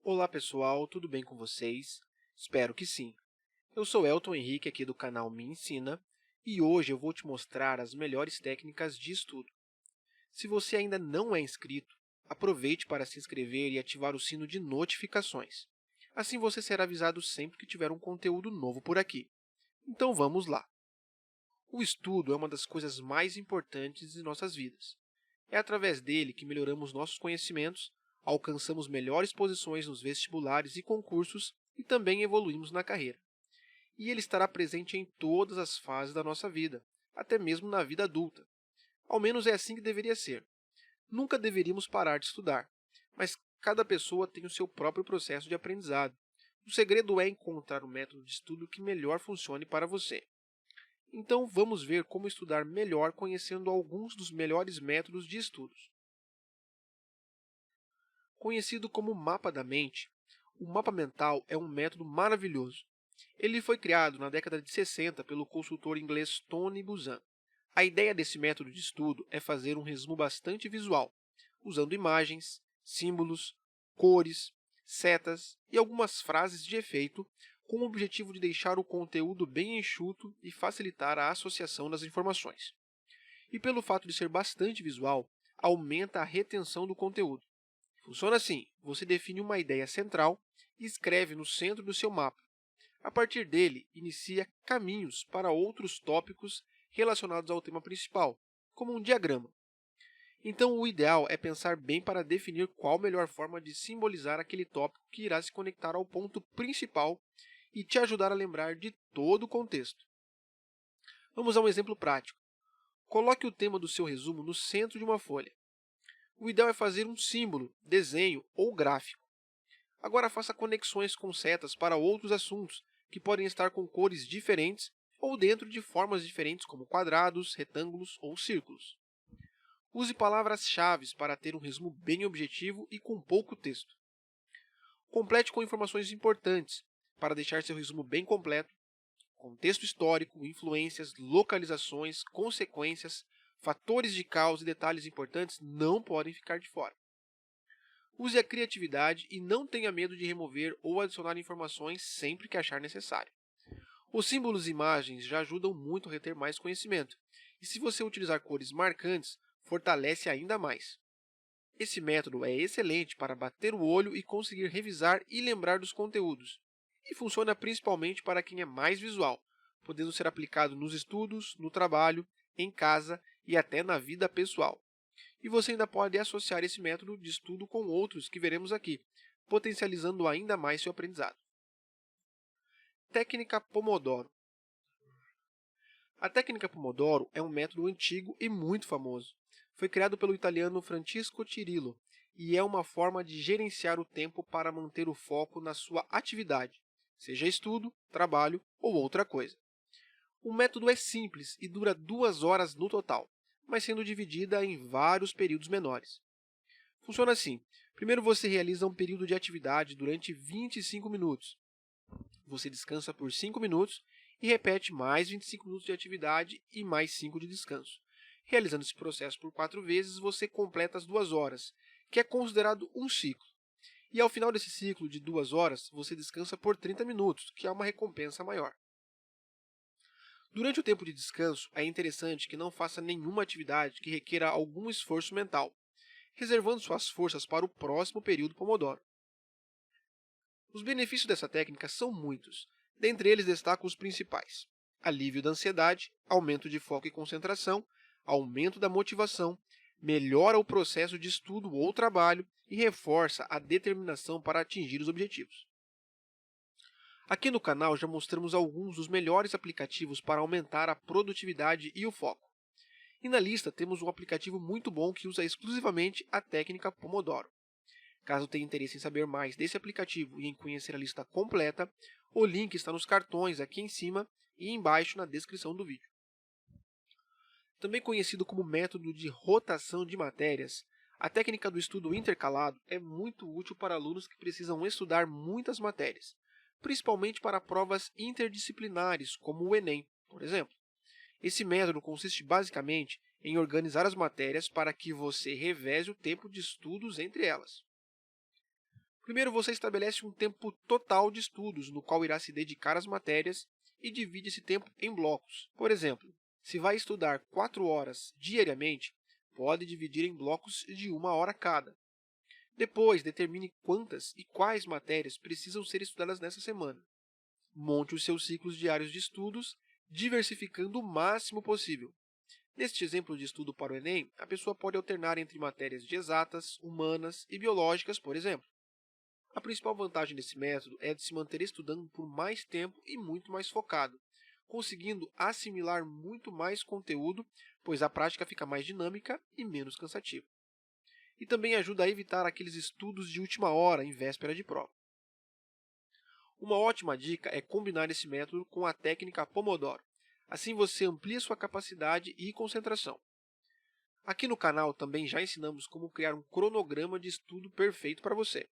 Olá pessoal, tudo bem com vocês? Espero que sim. Eu sou Elton Henrique aqui do canal Me Ensina e hoje eu vou te mostrar as melhores técnicas de estudo. Se você ainda não é inscrito, aproveite para se inscrever e ativar o sino de notificações. Assim você será avisado sempre que tiver um conteúdo novo por aqui. Então vamos lá! O estudo é uma das coisas mais importantes de nossas vidas. É através dele que melhoramos nossos conhecimentos, alcançamos melhores posições nos vestibulares e concursos e também evoluímos na carreira. E ele estará presente em todas as fases da nossa vida, até mesmo na vida adulta. Ao menos é assim que deveria ser. Nunca deveríamos parar de estudar, mas cada pessoa tem o seu próprio processo de aprendizado. O segredo é encontrar o método de estudo que melhor funcione para você. Então vamos ver como estudar melhor conhecendo alguns dos melhores métodos de estudos. Conhecido como mapa da mente, o mapa mental é um método maravilhoso. Ele foi criado na década de 60 pelo consultor inglês Tony Buzan. A ideia desse método de estudo é fazer um resumo bastante visual, usando imagens, símbolos, cores, setas e algumas frases de efeito, com o objetivo de deixar o conteúdo bem enxuto e facilitar a associação das informações. E pelo fato de ser bastante visual, aumenta a retenção do conteúdo. Funciona assim: você define uma ideia central e escreve no centro do seu mapa. A partir dele, inicia caminhos para outros tópicos relacionados ao tema principal, como um diagrama. Então, o ideal é pensar bem para definir qual a melhor forma de simbolizar aquele tópico que irá se conectar ao ponto principal e te ajudar a lembrar de todo o contexto. Vamos a um exemplo prático. Coloque o tema do seu resumo no centro de uma folha. O ideal é fazer um símbolo, desenho ou gráfico. Agora faça conexões com setas para outros assuntos, que podem estar com cores diferentes ou dentro de formas diferentes como quadrados, retângulos ou círculos. Use palavras-chave para ter um resumo bem objetivo e com pouco texto. Complete com informações importantes, para deixar seu resumo bem completo: contexto histórico, influências, localizações, consequências, fatores de causa e detalhes importantes não podem ficar de fora. Use a criatividade e não tenha medo de remover ou adicionar informações sempre que achar necessário. Os símbolos e imagens já ajudam muito a reter mais conhecimento, e se você utilizar cores marcantes, fortalece ainda mais. Esse método é excelente para bater o olho e conseguir revisar e lembrar dos conteúdos, e funciona principalmente para quem é mais visual, podendo ser aplicado nos estudos, no trabalho, em casa e até na vida pessoal. E você ainda pode associar esse método de estudo com outros que veremos aqui, potencializando ainda mais seu aprendizado. Técnica Pomodoro. A técnica Pomodoro é um método antigo e muito famoso. Foi criado pelo italiano Francisco Cirillo e é uma forma de gerenciar o tempo para manter o foco na sua atividade, seja estudo, trabalho ou outra coisa. O método é simples e dura 2 horas no total, mas sendo dividida em vários períodos menores. Funciona assim: primeiro você realiza um período de atividade durante 25 minutos. Você descansa por 5 minutos e repete mais 25 minutos de atividade e mais 5 de descanso. Realizando esse processo por 4 vezes, você completa as 2 horas, que é considerado um ciclo. E ao final desse ciclo de 2 horas, você descansa por 30 minutos, que é uma recompensa maior. Durante o tempo de descanso, é interessante que não faça nenhuma atividade que requer algum esforço mental, reservando suas forças para o próximo período Pomodoro. Os benefícios dessa técnica são muitos, dentre eles destaco os principais: alívio da ansiedade, aumento de foco e concentração, aumento da motivação, melhora o processo de estudo ou trabalho e reforça a determinação para atingir os objetivos. Aqui no canal já mostramos alguns dos melhores aplicativos para aumentar a produtividade e o foco. E na lista temos um aplicativo muito bom que usa exclusivamente a técnica Pomodoro. Caso tenha interesse em saber mais desse aplicativo e em conhecer a lista completa, o link está nos cartões aqui em cima e embaixo na descrição do vídeo. Também conhecido como método de rotação de matérias, a técnica do estudo intercalado é muito útil para alunos que precisam estudar muitas matérias, principalmente para provas interdisciplinares, como o Enem, por exemplo. Esse método consiste basicamente em organizar as matérias para que você reveze o tempo de estudos entre elas. Primeiro, você estabelece um tempo total de estudos, no qual irá se dedicar às matérias, e divide esse tempo em blocos. Por exemplo, se vai estudar 4 horas diariamente, pode dividir em blocos de 1 hora cada. Depois, determine quantas e quais matérias precisam ser estudadas nessa semana. Monte os seus ciclos diários de estudos, diversificando o máximo possível. Neste exemplo de estudo para o Enem, a pessoa pode alternar entre matérias de exatas, humanas e biológicas, por exemplo. A principal vantagem desse método é de se manter estudando por mais tempo e muito mais focado, conseguindo assimilar muito mais conteúdo, pois a prática fica mais dinâmica e menos cansativa. E também ajuda a evitar aqueles estudos de última hora em véspera de prova. Uma ótima dica é combinar esse método com a técnica Pomodoro. Assim você amplia sua capacidade e concentração. Aqui no canal também já ensinamos como criar um cronograma de estudo perfeito para você.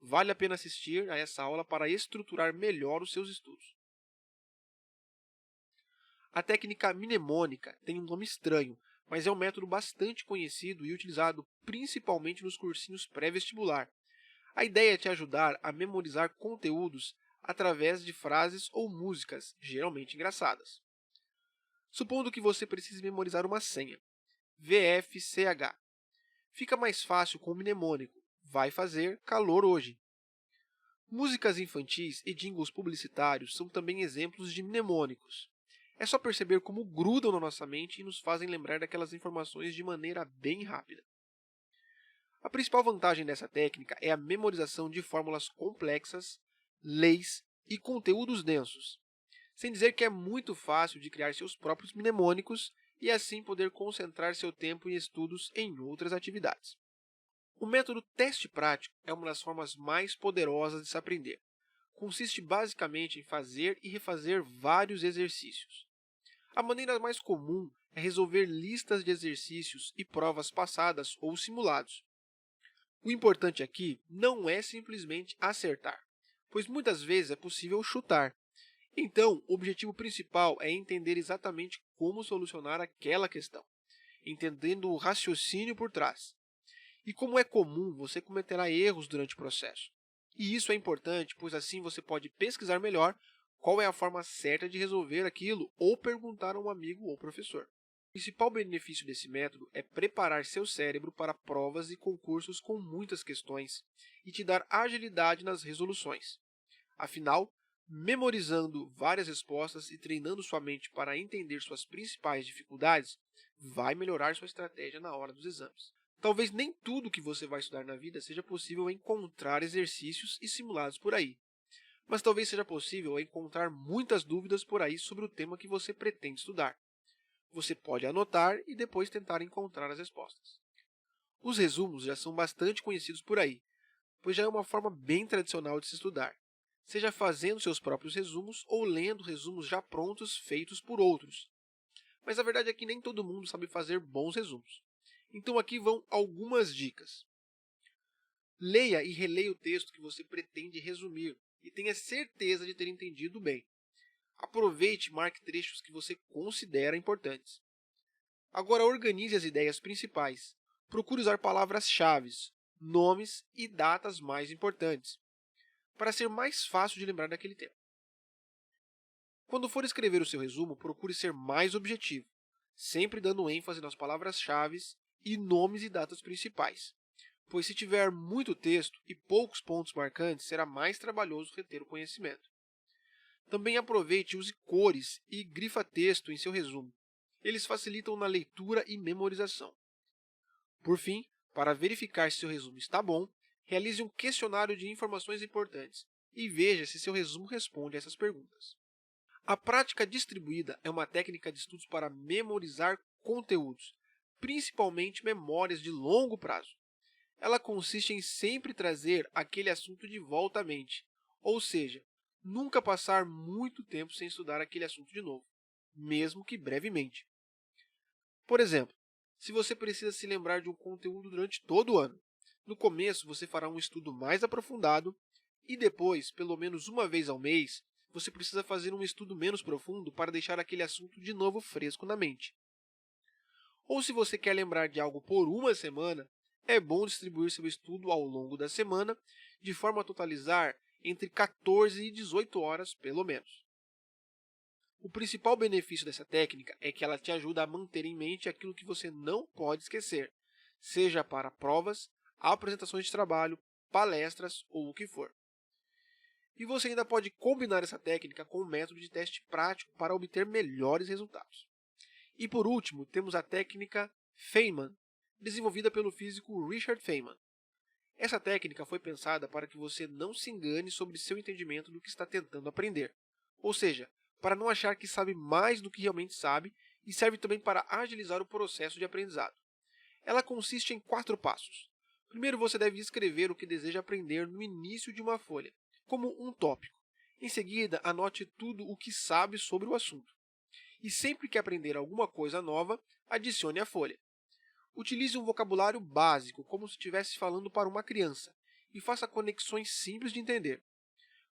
Vale a pena assistir a essa aula para estruturar melhor os seus estudos. A técnica mnemônica tem um nome estranho, mas é um método bastante conhecido e utilizado principalmente nos cursinhos pré-vestibular. A ideia é te ajudar a memorizar conteúdos através de frases ou músicas, geralmente engraçadas. Supondo que você precise memorizar uma senha, VFCH. Fica mais fácil com o mnemônico, vai fazer calor hoje. Músicas infantis e jingles publicitários são também exemplos de mnemônicos. É só perceber como grudam na nossa mente e nos fazem lembrar daquelas informações de maneira bem rápida. A principal vantagem dessa técnica é a memorização de fórmulas complexas, leis e conteúdos densos. Sem dizer que é muito fácil de criar seus próprios mnemônicos e assim poder concentrar seu tempo em estudos em outras atividades. O método teste prático é uma das formas mais poderosas de se aprender. Consiste basicamente em fazer e refazer vários exercícios. A maneira mais comum é resolver listas de exercícios e provas passadas ou simulados. O importante aqui não é simplesmente acertar, pois muitas vezes é possível chutar. Então, o objetivo principal é entender exatamente como solucionar aquela questão, entendendo o raciocínio por trás. E como é comum, você cometerá erros durante o processo. E isso é importante, pois assim você pode pesquisar melhor qual é a forma certa de resolver aquilo ou perguntar a um amigo ou professor. O principal benefício desse método é preparar seu cérebro para provas e concursos com muitas questões e te dar agilidade nas resoluções. Afinal, memorizando várias respostas e treinando sua mente para entender suas principais dificuldades, vai melhorar sua estratégia na hora dos exames. Talvez nem tudo que você vai estudar na vida seja possível encontrar exercícios e simulados por aí, mas talvez seja possível encontrar muitas dúvidas por aí sobre o tema que você pretende estudar. Você pode anotar e depois tentar encontrar as respostas. Os resumos já são bastante conhecidos por aí, pois já é uma forma bem tradicional de se estudar, seja fazendo seus próprios resumos ou lendo resumos já prontos feitos por outros. Mas a verdade é que nem todo mundo sabe fazer bons resumos. Então aqui vão algumas dicas. Leia e releia o texto que você pretende resumir e tenha certeza de ter entendido bem. Aproveite e marque trechos que você considera importantes. Agora organize as ideias principais. Procure usar palavras-chave, nomes e datas mais importantes, para ser mais fácil de lembrar daquele tema. Quando for escrever o seu resumo, procure ser mais objetivo, sempre dando ênfase nas palavras-chave e nomes e datas principais, pois se tiver muito texto e poucos pontos marcantes, será mais trabalhoso reter o conhecimento. Também aproveite e use cores e grifa-texto em seu resumo. Eles facilitam na leitura e memorização. Por fim, para verificar se seu resumo está bom, realize um questionário de informações importantes e veja se seu resumo responde a essas perguntas. A prática distribuída é uma técnica de estudos para memorizar conteúdos, principalmente memórias de longo prazo. Ela consiste em sempre trazer aquele assunto de volta à mente, ou seja, nunca passar muito tempo sem estudar aquele assunto de novo, mesmo que brevemente. Por exemplo, se você precisa se lembrar de um conteúdo durante todo o ano, no começo você fará um estudo mais aprofundado e depois, pelo menos uma vez ao mês, você precisa fazer um estudo menos profundo para deixar aquele assunto de novo fresco na mente. Ou se você quer lembrar de algo por uma semana, é bom distribuir seu estudo ao longo da semana de forma a totalizar entre 14 e 18 horas, pelo menos. O principal benefício dessa técnica é que ela te ajuda a manter em mente aquilo que você não pode esquecer, seja para provas, apresentações de trabalho, palestras ou o que for. E você ainda pode combinar essa técnica com um método de teste prático para obter melhores resultados. E por último, temos a técnica Feynman, desenvolvida pelo físico Richard Feynman. Essa técnica foi pensada para que você não se engane sobre seu entendimento do que está tentando aprender, ou seja, para não achar que sabe mais do que realmente sabe, e serve também para agilizar o processo de aprendizado. Ela consiste em 4 passos. Primeiro, você deve escrever o que deseja aprender no início de uma folha, como um tópico. Em seguida, anote tudo o que sabe sobre o assunto. E sempre que aprender alguma coisa nova, adicione à folha. Utilize um vocabulário básico, como se estivesse falando para uma criança, e faça conexões simples de entender.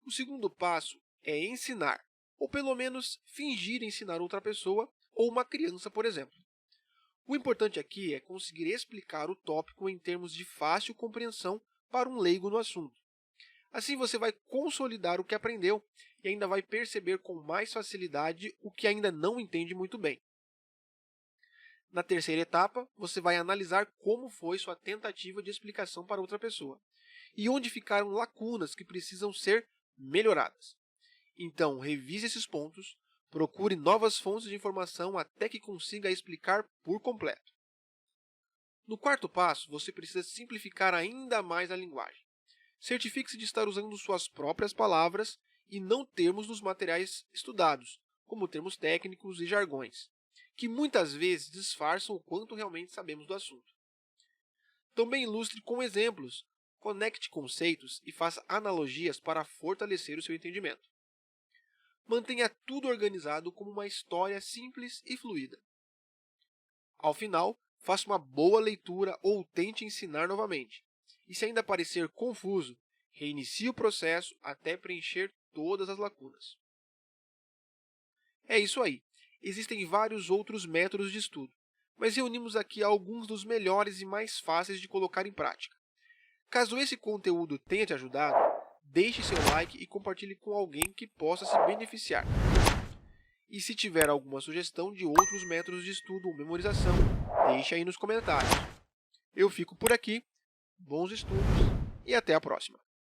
O segundo passo é ensinar, ou pelo menos fingir ensinar outra pessoa ou uma criança, por exemplo. O importante aqui é conseguir explicar o tópico em termos de fácil compreensão para um leigo no assunto. Assim você vai consolidar o que aprendeu e ainda vai perceber com mais facilidade o que ainda não entende muito bem. Na terceira etapa, você vai analisar como foi sua tentativa de explicação para outra pessoa e onde ficaram lacunas que precisam ser melhoradas. Então, revise esses pontos, procure novas fontes de informação até que consiga explicar por completo. No quarto passo, você precisa simplificar ainda mais a linguagem. Certifique-se de estar usando suas próprias palavras e não termos dos materiais estudados, como termos técnicos e jargões, que muitas vezes disfarçam o quanto realmente sabemos do assunto. Também ilustre com exemplos, conecte conceitos e faça analogias para fortalecer o seu entendimento. Mantenha tudo organizado como uma história simples e fluida. Ao final, faça uma boa leitura ou tente ensinar novamente. E se ainda parecer confuso, reinicie o processo até preencher todas as lacunas. É isso aí. Existem vários outros métodos de estudo, mas reunimos aqui alguns dos melhores e mais fáceis de colocar em prática. Caso esse conteúdo tenha te ajudado, deixe seu like e compartilhe com alguém que possa se beneficiar. E se tiver alguma sugestão de outros métodos de estudo ou memorização, deixe aí nos comentários. Eu fico por aqui, bons estudos e até a próxima!